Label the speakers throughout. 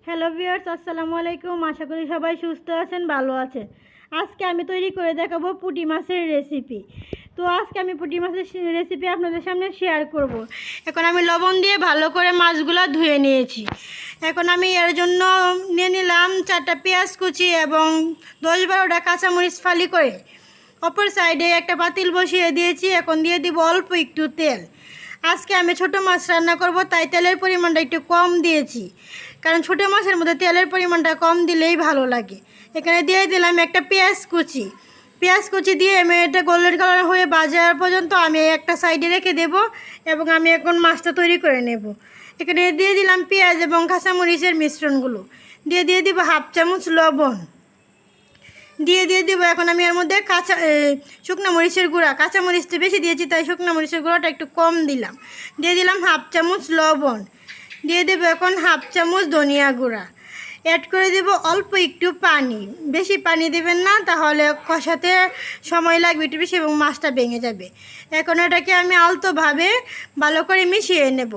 Speaker 1: Hello viewers, আসসালামু আলাইকুম। আশা করি সবাই সুস্থ আছেন, ভালো আছেন। আজকে আমি তৈরি করে দেখাবো পুঁটি মাছের রেসিপি। তো আজকে আমি পুঁটি মাছের রেসিপি আপনাদের সামনে শেয়ার করব। এখন আমি লবণ দিয়ে ভালো করে মাছগুলো ধুয়ে নিয়েছি। এখন আমি এর জন্য নিয়ে নিলাম 4টা পেঁয়াজ কুচি এবং 10-12টা কাঁচামরিচ ফালি করে। অপর সাইডে একটা পাতিল বসিয়ে দিয়েছি। এখন দিয়ে দিব অল্প একটু তেল। আজকে আমি ছোটো মাছ রান্না করব, তাই তেলের পরিমাণটা একটু কম দিয়েছি, কারণ ছোটো মাছের মধ্যে তেলের পরিমাণটা কম দিলেই ভালো লাগে। এখানে দিয়ে দিলাম একটা পেঁয়াজ কুচি দিয়ে আমি এটা গোল্ডেন কালার হয়ে ভাজার পর্যন্ত আমি একটা সাইডে রেখে দেব এবং আমি এখন মাছটা তৈরি করে নেব। এখানে দিয়ে দিলাম পেঁয়াজ এবং কাঁচামরিচের মিশ্রণগুলো, দিয়ে দিব হাফ চামচ লবণ, দিয়ে দিব এখন আমি এর মধ্যে শুকনো মরিচের গুঁড়া, কাঁচামরিচটা বেশি দিয়েছি তাই শুকনো মরিচের গুঁড়াটা একটু কম দিলাম। দিয়ে দিলাম হাফ চামচ লবণ, দিয়ে দেব এখন হাফ চামচ ধনিয়া গুঁড়া, অ্যাড করে দেব অল্প একটু পানি। বেশি পানি দেবেন না, তাহলে কষাতে সময় লাগবে একটু বেশি এবং মাছটা ভেঙে যাবে। এখন এটাকে আমি আলতোভাবে ভালো করে মিশিয়ে নেব।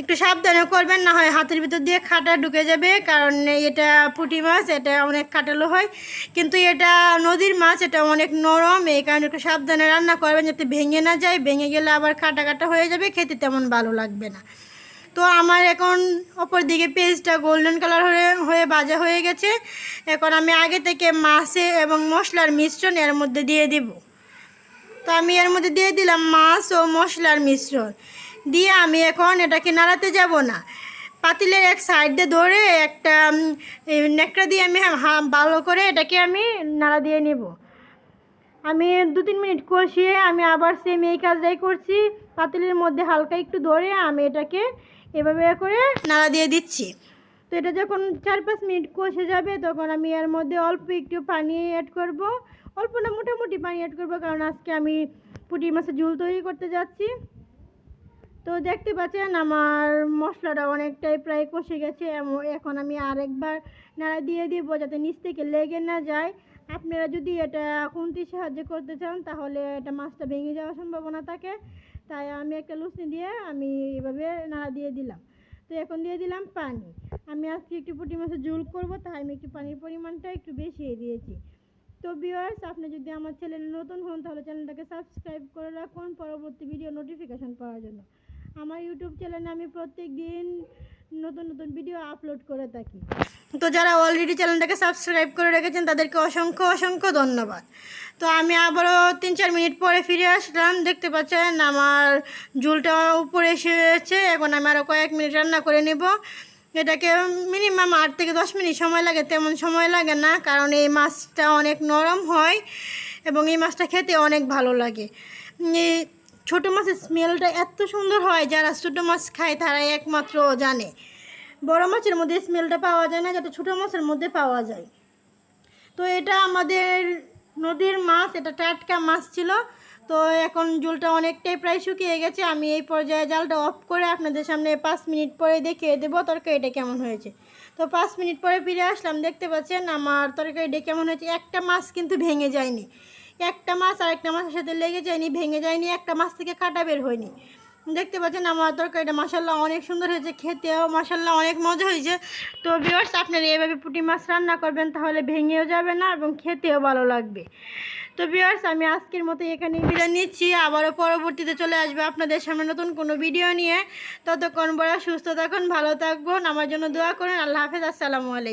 Speaker 1: একটু সাবধানে করবেন, না হয় হাতের ভিতর দিয়ে কাঁটা ঢুকে যাবে, কারণ এটা পুঁটি মাছ, এটা অনেক কাটালো হয়, কিন্তু এটা নদীর মাছ, এটা অনেক নরম, এই কারণে একটু সাবধানে রান্না করবেন যাতে ভেঙে না যায়। ভেঙে গেলে আবার কাটা হয়ে যাবে, খেতে তেমন ভালো লাগবে না। তো আমার এখন অপর দিকে পেঁয়াজটা গোল্ডেন কালার হয়ে ভাজা হয়ে গেছে। এখন আমি আগে থেকে মাছে এবং মশলার মিশ্রণ এর মধ্যে দিয়ে দিব। তো আমি এর মধ্যে দিয়ে দিলাম মাছ ও মশলার মিশ্রণ দিয়ে আমি এখন এটাকে নাড়াতে যাব না। পাতিলের এক সাইড দিয়ে ধরে একটা নেকড়া দিয়ে আমি ভালো করে এটাকে আমি নাড়া দিয়ে নেব। আমি 2-3 মিনিট কষিয়ে আমি আবার সেম এই কাজটাই করছি। পাতিলের মধ্যে হালকা একটু ধরে আমি এটাকে এভাবে করে নাড়া দিয়ে দিচ্ছি। তো এটা যখন 4-5 মিনিট কষে যাবে, তখন আমি এর মধ্যে অল্প একটু পানি অ্যাড করব। অল্প না, মোটামুটি পানি অ্যাড করব, কারণ আজকে আমি পুঁটি মাছের ঝোল তৈরি করতে যাচ্ছি। তো দেখতে পাচ্ছেন আমার মশলাটা অনেকটাই প্রায় কষে গেছে। এখন আমি আরেকবার নাড়া দিয়ে দিব যাতে নিচ থেকে লেগে না যায়। আপনারা যদি এটা খুন্তির সাহায্যে করতে চান, তাহলে এটা মাছটা ভেঙে যাওয়ার সম্ভাবনা থাকে, তাই আমি একটা লুচি দিয়ে আমি এভাবে নাড়া দিয়ে দিলাম। তো এখন দিয়ে দিলাম পানি। আমি আজকে একটু পুঁটি মাছের ঝোল করব, তাই আমি একটু পানির পরিমাণটা একটু বেশি দিয়েছি। তো ভিউয়ার্স, আপনি যদি আমার চ্যানেলে নতুন হন, তাহলে চ্যানেলটাকে সাবস্ক্রাইব করে রাখুন পরবর্তী ভিডিও নোটিফিকেশন পাওয়ার জন্য। আমার ইউটিউব চ্যানেলে আমি প্রত্যেক দিন নতুন ভিডিও আপলোড করে থাকি। তো যারা অলরেডি চ্যানেলটাকে সাবস্ক্রাইব করে রেখেছেন, তাদেরকে অসংখ্য ধন্যবাদ। তো আমি আবারও 3-4 মিনিট পরে ফিরে আসলাম। দেখতে পাচ্ছেন আমার ঝোলটা উপরে এসেছে। এখন আমি আরও কয়েক মিনিট রান্না করে নেব। এটাকে মিনিমাম 8 থেকে 10 মিনিট সময় লাগে, তেমন সময় লাগে না, কারণ এই মাছটা অনেক নরম হয় এবং এই মাছটা খেতে অনেক ভালো লাগে। এই ছোটো মাছের স্মেলটা এত সুন্দর হয়, যারা ছোটো মাছ খায় তারাই একমাত্র জানে। বড় মাছের মধ্যে স্মেলটা পাওয়া যায় না, যাতে ছোটো মাছের মধ্যে পাওয়া যায়। তো এটা আমাদের নদীর মাছ, এটা টাটকা মাছ ছিল। তো এখন ঝোলটা অনেকটাই প্রায় শুকিয়ে গেছে। আমি এই পর্যায়ে জালটা অফ করে আপনাদের সামনে 5 মিনিট পরে দেখিয়ে দেবো তরকারিটা কেমন হয়েছে। তো 5 মিনিট পরে ফিরে আসলাম। দেখতে পাচ্ছেন আমার তরকারিটা কেমন হয়েছে। একটা মাছ কিন্তু ভেঙে যায়নি, একটা মাছ আরেকটা মাছের সাথে লেগে যায়নি, ভেঙে যায়নি, একটা মাছ থেকে কাটা বের হয়নি। দেখতে পাচ্ছেন আমার তরকারিটা মাশাআল্লাহ অনেক সুন্দর হয়েছে, খেতেও মাশাআল্লাহ অনেক মজা হয়েছে। তো ভিউয়ার্স, আপনারা এইভাবে পুঁটি মাছ রান্না করবেন, তাহলে ভেঙেও যাবে না এবং খেতেও ভালো লাগবে। তো ভিউয়ার্স, আমি আজকের মতো এখানেই বিদায় নিচ্ছি। আবারও পরবর্তীতে চলে আসবে আপনাদের সামনে নতুন কোনো ভিডিও নিয়ে। ততক্ষণ বড় সুস্থ থাকুন, ভালো থাকবেন, আমার জন্য দোয়া করুন। আল্লাহ হাফেজ, আসসালামু আলাইকুম।